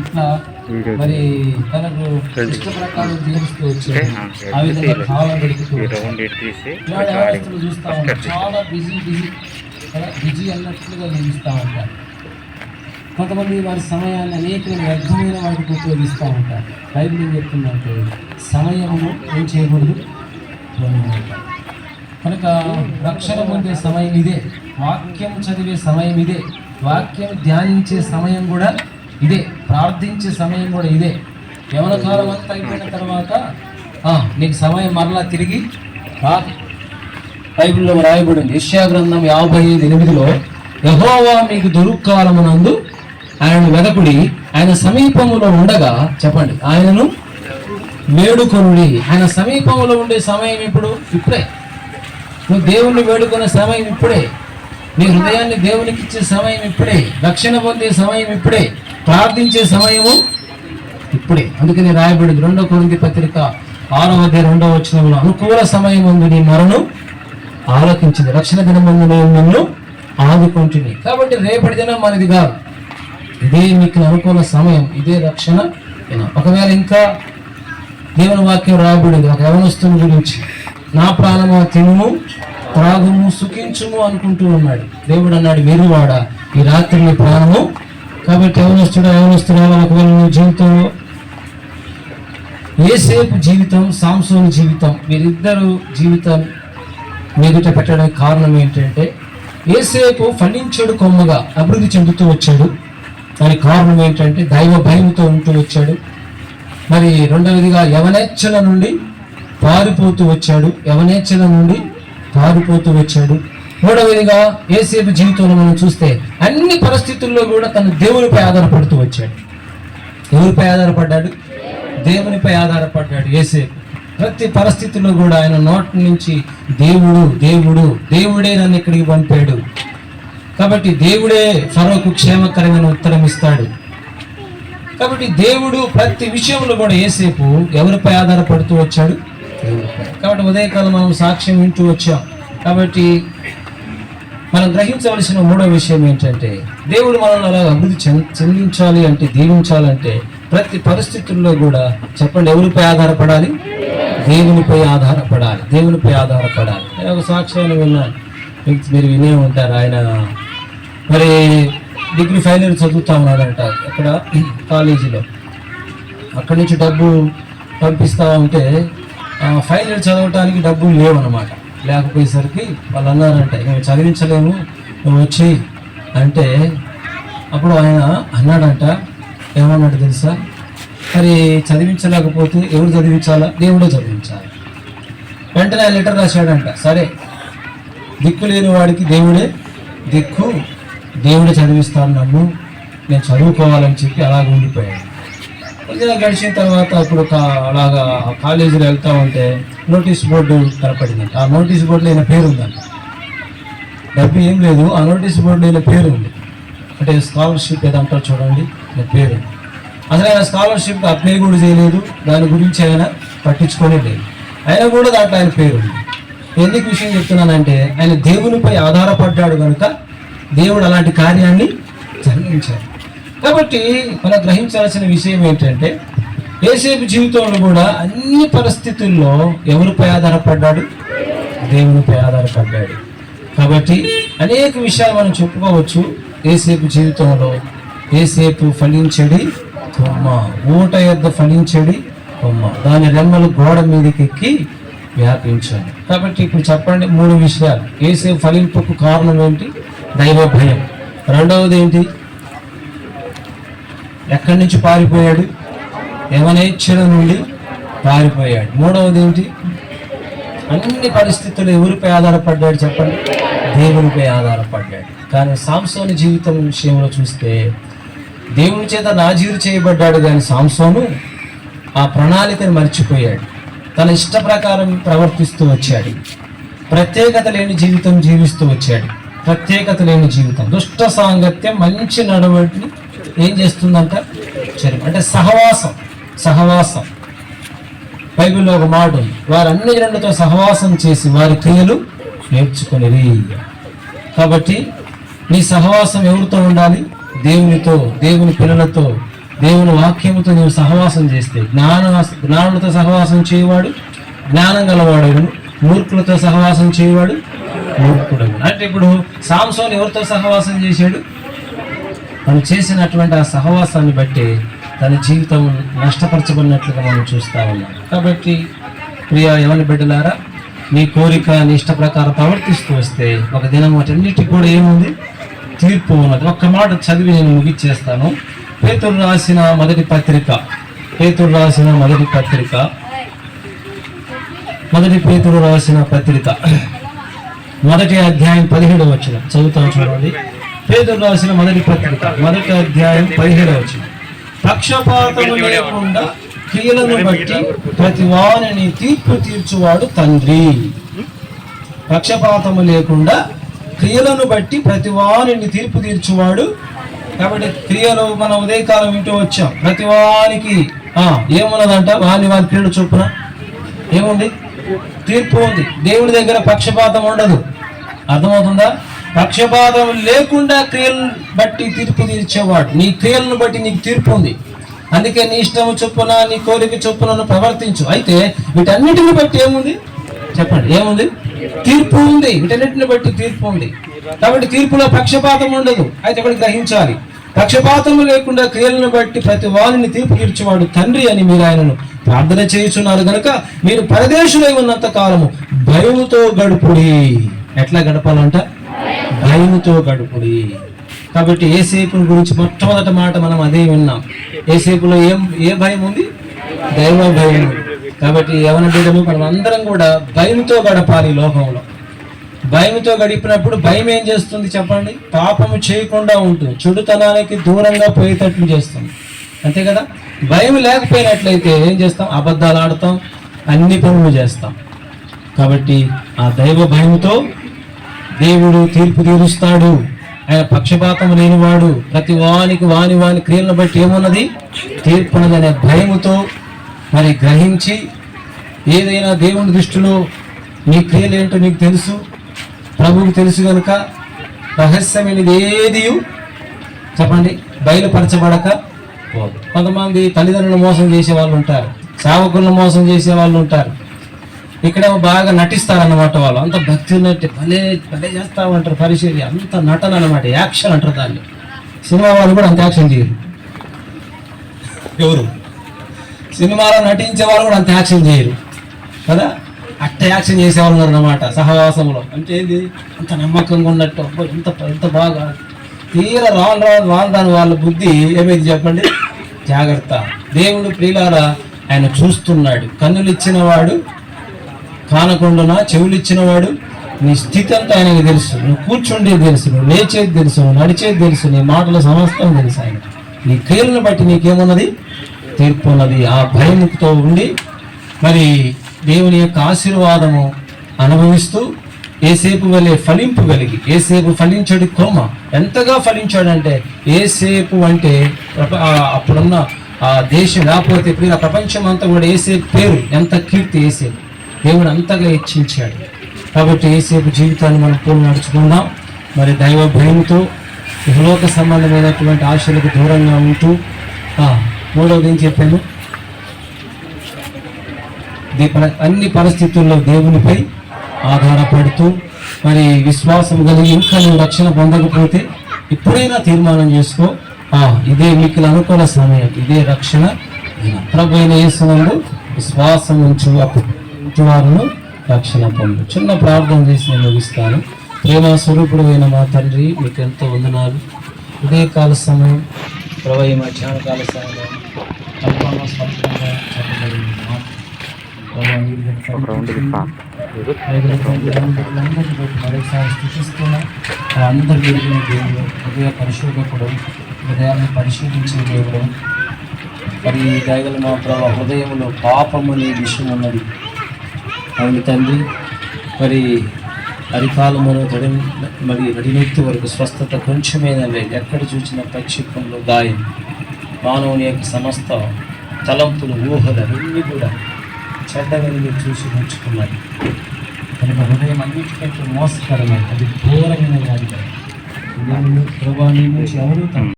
ఇట్లా మరి తనకు ఇష్ట ప్రకారం జీవిస్తూ వచ్చాడు. ఆ విధంగా కాలం గడుపుతూ చూస్తూ ఉంటారు. చాలా బిజీ అన్నట్లుగా జీవిస్తూ ఉంటారు. కొంతమంది వారి సమయాన్ని అనేక వ్యర్థమైన వాటికి ఉపయోగిస్తూ ఉంటారు. బైబిల్ ఏం చెప్తుందంటే సమయము ఏం చేయకూడదు. కనుక రక్షణ పొందే సమయం ఇదే, వాక్యం చదివే సమయం ఇదే, వాక్యం ధ్యానించే సమయం కూడా ఇదే, ప్రార్థించే సమయం కూడా ఇదే. యవన కాలం అంతా అయిపోయిన తర్వాత నీకు సమయం మరలా తిరిగి రాదు. బైబిల్లో రాయబడింది యెషయా గ్రంథం 55:8 యెహోవా మీకు దొరుకాలమునందు ఆయన వెదకుడి, ఆయన సమీపములో ఉండగా చెప్పండి ఆయనను వేడుకొనుడి. ఆయన సమీపంలో ఉండే సమయం ఇప్పుడే. నువ్వు దేవుణ్ణి వేడుకునే సమయం ఇప్పుడే, నీ హృదయాన్ని దేవునికి ఇచ్చే సమయం ఇప్పుడే, రక్షణ పొందే సమయం ఇప్పుడే, ప్రార్థించే సమయము ఇప్పుడే. అందుకని రాయబడింది 2 కొరింథీ పత్రిక 6:2 అనుకూల సమయం ఉంది నీ మరణం ఆలోకించింది, రక్షణ దినమందు నేను నిన్ను ఆదుకుంటుంది. కాబట్టి రేపటి దినం మనది కాదు, ఇదే మీకు అనుకూల సమయం, ఇదే రక్షణ దినం. ఒకవేళ ఇంకా దేవుని వాక్యం రాయబడింది ఒక యవనస్తుని గురించి, నా ప్రాణమా తినుము త్రాగుము సుఖించుము అనుకుంటూ ఉన్నాడు. దేవుడు అన్నాడు వెర్రివాడా ఈ రాత్రి నీ ప్రాణము. కాబట్టి యవనస్తుడా ఒకవేళ నీ జీవితంలో యోసేపు జీవితం సాంసోను జీవితం వీరిద్దరు జీవితం మీదుట పెట్టడానికి కారణం ఏంటంటే యోసేపు ఫలించడు కొమ్మగా అభివృద్ధి చెందుతూ వచ్చాడు. దానికి కారణం ఏంటంటే దైవ భయంతో ఉంటూ వచ్చాడు. మరి రెండవదిగా యవనేచ్ఛల నుండి పారిపోతూ వచ్చాడు. మూడవదిగా యోసేపు జీవితంలో మనం చూస్తే అన్ని పరిస్థితుల్లో కూడా తను దేవునిపై ఆధారపడుతూ వచ్చాడు. ఎవరిపై ఆధారపడ్డాడు? దేవునిపై ఆధారపడ్డాడు యోసేపు. ప్రతి పరిస్థితుల్లో కూడా ఆయన నోటి నుంచి దేవుడే నన్ను ఇక్కడికి పంపాడు, కాబట్టి దేవుడే ఫరోకు క్షేమకరమైన ఉత్తరం ఇస్తాడు. కాబట్టి దేవుడు ప్రతి విషయంలో కూడా యోసేపు ఎవరిపై ఆధారపడుతూ వచ్చాడు? దేవుడిపై. కాబట్టి ఉదయకాలం మనం సాక్ష్యం వింటూ వచ్చాం. కాబట్టి మనం గ్రహించవలసిన మూడో విషయం ఏంటంటే దేవుడు మనల్ని అలా అభివృద్ధి చెందించాలి అంటే, దీవించాలంటే ప్రతి పరిస్థితుల్లో కూడా చెప్పండి ఎవరిపై ఆధారపడాలి? దేవునిపై ఆధారపడాలి. నేను ఒక సాక్ష్యాన్ని విన్నాను, మీరు వినే ఉంటారు. ఆయన మరి డిగ్రీ ఫైనల్ ఇయర్ చదువుతా ఉన్నాడంట ఇక్కడ కాలేజీలో. అక్కడి నుంచి డబ్బు పంపిస్తూ ఉంటే ఫైనల్ ఇయర్ చదవటానికి డబ్బులు లేవన్నమాట. లేకపోయేసరికి వాళ్ళు అన్నారంట మేము చదివించలేము, నువ్వు వచ్చి అంటే అప్పుడు ఆయన అన్నాడంట, ఏమన్నాడు తెలుసా? మరి చదివించలేకపోతే ఎవరు చదివించాలా? దేవుడే చదివించాలి. వెంటనే ఆయన లెటర్ రాశాడంట, సరే దిక్కు లేని వాడికి దేవుడే దిక్కు, దేవుడే చదివిస్తాను నన్ను, నేను చదువుకోవాలని చెప్పి అలాగ ఉండిపోయాడు. కొద్దిగా గడిచిన తర్వాత ఇప్పుడు అలాగా కాలేజీలో వెళ్తా ఉంటే నోటీస్ బోర్డు కనపడిందంట. ఆ నోటీస్ బోర్డులో ఆయన పేరు ఉందంట. డబ్బు ఏం లేదు, ఆ నోటీస్ బోర్డులో ఆయన పేరు ఉంది. అంటే స్కాలర్షిప్ ఏదంటారు చూడండి, ఆయన పేరు. అసలు ఆయన స్కాలర్షిప్ అప్లై కూడా చేయలేదు, దాని గురించి ఆయన పట్టించుకోనే లేదు. అయినా కూడా దాంట్లో ఆయన పేరు ఉంది. ఎందుకు విషయం చెప్తున్నానంటే ఆయన దేవునిపై ఆధారపడ్డాడు కనుక దేవుడు అలాంటి కార్యాన్ని జరిగించాడు. కాబట్టి మనం గ్రహించాల్సిన విషయం ఏంటంటే యోసేపు జీవితంలో కూడా అన్ని పరిస్థితుల్లో ఎవరిపై ఆధారపడ్డాడు? దేవునిపై ఆధారపడ్డాడు. కాబట్టి అనేక విషయాలు మనం చెప్పుకోవచ్చు. యోసేపు జీవితంలో యోసేపు ఫలించడి కొమ్మ, ఊట యొద్ద ఫలించడి కొమ్మ, దాని రెమ్మలు గోడ మీదకి ఎక్కి వ్యాపించాడు. కాబట్టి ఇప్పుడు చెప్పండి 3 విషయాలు. యోసేపు ఫలింపుకు కారణం ఏంటి? దైవ భయం. రెండవది ఏంటి? ఎక్కడి నుంచి పారిపోయాడు? యవనేచ్ఛల నుండి పారిపోయాడు. మూడవది ఏంటి? అన్ని పరిస్థితులు ఎవరిపై ఆధారపడ్డాడు చెప్పండి? దేవునిపై ఆధారపడ్డాడు. కానీ సాంసోను జీవితం విషయంలో చూస్తే దేవుని చేత నాజీరు చేయబడ్డాడు, కానీ సాంసోను ఆ ప్రణాళికను మర్చిపోయాడు. తన ఇష్ట ప్రకారం ప్రవర్తిస్తూ వచ్చాడు. ప్రత్యేకత లేని జీవితం జీవిస్తూ వచ్చాడు. ప్రత్యేకత లేని జీవితం, దుష్ట సాంగత్యం, మంచి నడవడిని ఏం చేస్తుందంట? అంటే సహవాసం. బైబిల్లో ఒక మాట ఉంది, వారు అన్ని జనులతో సహవాసం చేసి వారి క్రియలు నేర్చుకునేది. కాబట్టి నీ సహవాసం ఎవరితో ఉండాలి? దేవునితో, దేవుని పిల్లలతో, దేవుని వాక్యముతో నీవు సహవాసం చేస్తే జ్ఞానులతో సహవాసం చేయవాడు జ్ఞానం గలవాడు, మూర్ఖులతో సహవాసం చేయవాడు మూర్ఖుడు. అంటే ఇప్పుడు సాంసోన్ ఎవరితో సహవాసం చేశాడు? తను చేసినటువంటి ఆ సహవాసాన్ని బట్టి తన జీవితం నష్టపరచబడినట్లుగా మనం చూస్తా ఉన్నాం. కాబట్టి ప్రియ యవన బిడ్డలారా, నీ కోరిక నీ ఇష్ట ప్రకారం ప్రవర్తిస్తూ వస్తే ఒక దినం వాటన్నిటికి కూడా ఏముంది? తీర్పు ఉన్నది. ఒక్క మాట చదివి నేను ముగిచ్చేస్తాను. పేతురు రాసిన మొదటి పత్రిక, మొదటి పేతురు రాసిన పత్రిక మొదటి అధ్యాయం 17వ వచనం చదువుతాను చూడండి. పేతురు రాసిన మొదటి పత్రిక మొదటి అధ్యాయం 17వ వచనం. పక్షపాతము లేకుండా క్రియలను బట్టి ప్రతి వానిని తీర్పు తీర్చువాడు తండ్రి. పక్షపాతము లేకుండా క్రియలను బట్టి ప్రతి వానిని తీర్పు తీర్చువాడు. కాబట్టి క్రియలు మనం ఉదయకాలం వింటూ వచ్చాం. ప్రతి వానికి ఏమున్నదంట? వాని క్రియలు చొప్పున ఏముంది? తీర్పు ఉంది. దేవుడి దగ్గర పక్షపాతం ఉండదు. అర్థమవుతుందా? పక్షపాతం లేకుండా క్రియలను బట్టి తీర్పు తీర్చేవాడు. నీ క్రియలను బట్టి నీకు తీర్పు ఉంది. అందుకే నీ ఇష్టము చొప్పున నీ కోరిక చొప్పున ప్రవర్తించు. అయితే వీటన్నిటిని బట్టి ఏముంది చెప్పండి? ఏముంది? తీర్పు ఉంది. వీటన్నిటిని బట్టి తీర్పు ఉంది. కాబట్టి తీర్పులో పక్షపాతం ఉండదు. అయితే ఒకటి గ్రహించాలి, పక్షపాతము లేకుండా క్రియలను బట్టి ప్రతి వారిని తీర్పు తీర్చేవాడు తండ్రి అని మీరు ఆయనను ప్రార్థన చేయుచున్నారు కనుక మీరు పరదేశులై ఉన్నంత కాలము భయముతో గడుపుడి. ఎట్లా గడపాలంట? భయముతో గడుపుడి. కాబట్టి ఏసేపు గురించి మొట్టమొదటి మాట మనం అదే విన్నాం. ఏసేపులో ఏ భయం ఉంది? దైవ భయం. కాబట్టి యవన బిడ్డలు మనం అందరం కూడా భయంతో గడపాలి. లోకంలో భయంతో గడిపినప్పుడు భయం ఏం చేస్తుంది చెప్పండి? పాపము చేయకుండా ఉంటుంది, చెడుతనానికి దూరంగా పోయేటట్లు చేస్తుంది. అంతే కదా? భయం లేకపోయినట్లయితే ఏం చేస్తాం? అబద్ధాలు ఆడతాం, అన్ని పనులు చేస్తాం. కాబట్టి ఆ దైవ భయంతో దేవుడు తీర్పు తీరుస్తాడు. ఆయన పక్షపాతం లేనివాడు. ప్రతి వాని క్రియలను బట్టి ఏమున్నది? తీర్పున్నది అనే భయముతో మరి గ్రహించి, ఏదైనా దేవుని దృష్టిలో నీ క్రియలు ఏంటో నీకు తెలుసు, ప్రభువుకు తెలుసు కనుక రహస్యమైనది ఏది చెప్పండి బయలుపరచబడక పోదు. కొంతమంది తల్లిదండ్రులను మోసం చేసే వాళ్ళు ఉంటారు, సేవకులను మోసం చేసే వాళ్ళు ఉంటారు. ఇక్కడేమో బాగా నటిస్తారన్నమాట. వాళ్ళు అంత భక్తి ఉన్నట్టు భలే చేస్తా ఉంటారు. పరిశీలి అంత నటన అన్నమాట, యాక్షన్ అంటారు దాన్ని. సినిమా వాళ్ళు కూడా అంత యాక్షన్ చేయరు. ఎవరు సినిమాలో నటించే వాళ్ళు కూడా అంత యాక్షన్ చేయరు కదా. అట్ట యాక్షన్ చేసేవాళ్ళు ఉన్నారు అన్నమాట సహవాసంలో. అంటే ఏంది? అంత నమ్మకంగా ఉన్నట్టు ఇంత బాగా తీరా రాను వాళ్ళ బుద్ధి ఏమైంది చెప్పండి? జాగ్రత్త. దేవుడు ప్రియులారా ఆయన చూస్తున్నాడు. కన్నులు ఇచ్చినవాడు కానకుండా, చెవులు ఇచ్చినవాడు నీ స్థితి అంతా ఆయనకి తెలుసు. నువ్వు కూర్చుండేది తెలుసు, నువ్వు లేచేది తెలుసు, నువ్వు నడిచేది తెలుసు, నీ మాటల సమస్తం తెలుసు ఆయన. నీ క్రియలను బట్టి నీకేమున్నది? తీర్పు ఉన్నది. ఆ భయంతో ఉండి మరి దేవుని యొక్క ఆశీర్వాదము అనుభవిస్తూ ఏసేపు వలె ఫలింపుగలిగి, ఏసేపు ఫలించడి కొమ్మ. ఎంతగా ఫలించాడంటే ఏసేపు అంటే అప్పుడున్న ఆ దేశం లేకపోతే ప్రపంచం అంతా కూడా ఏసేపు పేరు ఎంత కీర్తి. ఏసేపు దేవుడు అంతగా హెచ్చించాడు. కాబట్టి ఏసేపు జీవితాన్ని మనం పూలు నడుచుకుందాం. మరి దైవ భయంతో ఇహలోక సంబంధమైనటువంటి ఆశలకు దూరంగా ఉంటూ మూడవది ఏం చెప్పాను? అన్ని పరిస్థితుల్లో దేవునిపై ఆధారపడుతూ మరి విశ్వాసం కలిగి ఇంకా నువ్వు రక్షణ పొందకపోతే ఇప్పుడైనా తీర్మానం చేసుకో, ఇదే మీకు అనుకూల సమయం, ఇదే రక్షణ. ప్రభు అయిన యేసునందు విశ్వాసం ఉంచు, అప్పుడు వారిని రక్షణ పొందు. చిన్న ప్రార్థన చేసి నేను ముగిస్తాను. ప్రేమ స్వరూపుడు అయిన మా తండ్రి, మీకు ఎంతో వందనాలు. ఉదయకాల సమయం, ప్రభు మధ్యాహ్నకాల సమయం కల్పన స్పష్టంగా చెప్పబడింది. అందరి దేవుడు, హృదయ పరిశోధకుడు, హృదయాన్ని పరిశీలించే దేవుడు. మరి దయగల మా ప్రభు హృదయంలో పాపం అనే విషయం ఉన్నది. అవును తండ్రి, మరి అరికాలమును మరి నడినెత్తి వరకు స్వస్థత కొంచెమేనా లేదు. ఎక్కడ చూసిన ప్రక్షిపంలో గాయం, మానవుని యొక్క సమస్త తలంపులు, ఊహలు అన్నీ కూడా చెడ్డగని మీరు చూసి ఉంచుకున్నారు. కనుక హృదయం అన్నిటికంటే మోసకరమైన, అది ఘోరమైన వ్యాధి. ప్రభావం నుంచి ఎవరు